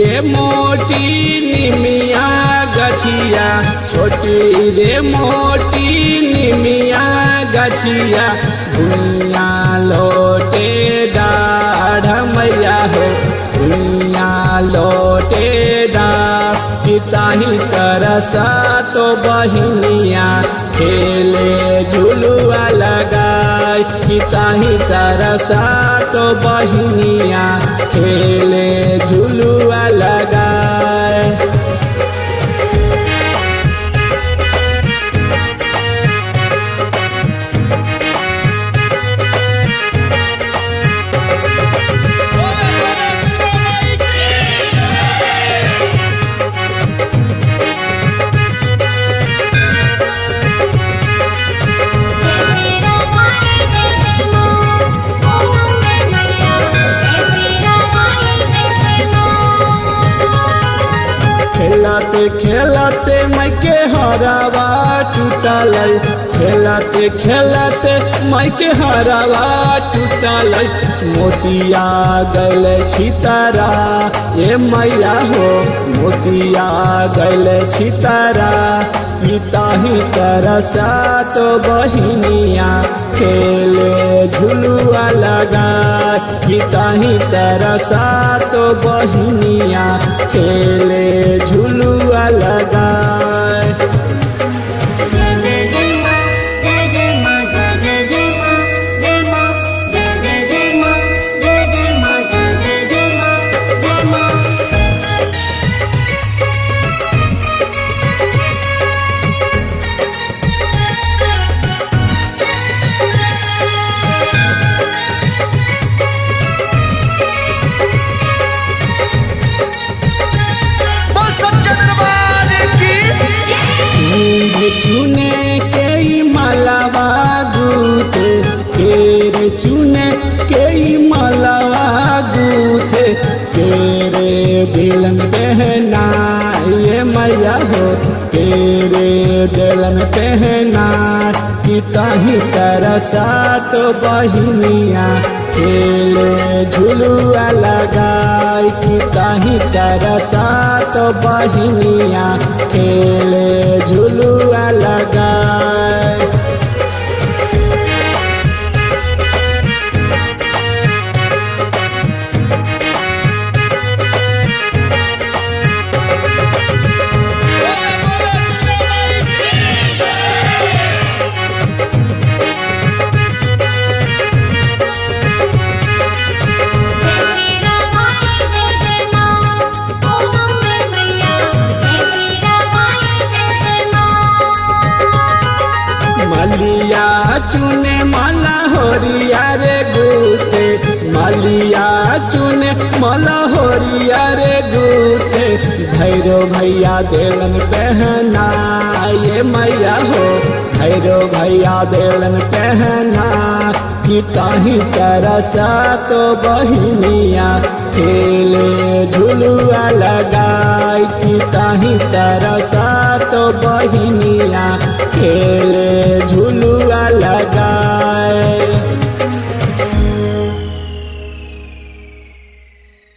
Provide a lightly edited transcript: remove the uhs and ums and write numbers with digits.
रे मोटी निमिया गछिया, छोटी रे मोटी निमिया गछिया, भुइया लोटे डाढ़ मैया हो, भुइया लोटे डाढ़। पिताही तरसा तो बहिनिया खेले झुलुआ लगाए, पिताही तरसा तो बहिनिया खेले झुलुआ लगाए। खेलते खेलते मैके हरावा टूटल, खेलते खेलते मैके हरावा टूटल। मोतिया गल छितरा ये मैया हो, मोतिया गल छितरा। पिताही तरसा तो बहिनिया खेले झुलुआ लगा, पिताही तरसा तो बहिनिया खेले झुलुआ लगा। चुने के मलवा गूथे, केरे चुने के मलवा गूथे, केरे दिलन पहना ये मैया हो, केरे दिलन पहना। पिताही तरसा तो बहिनिया खेले झुलुआ लगाई, पिताही तरसा तो बहिनिया खेले झुलुआ लगाई। मलिया चुने माला होरिया रे गूथे, मलिया चुने माला होरिया रे गूथे। भैरो भैया देलन पहना ये मैया हो, भैरो भैया देलन पहना। पिताही तरसा तो बहिनिया खेले झुलुआ लगाई, पिताही तरसा तो बहिनिया खेले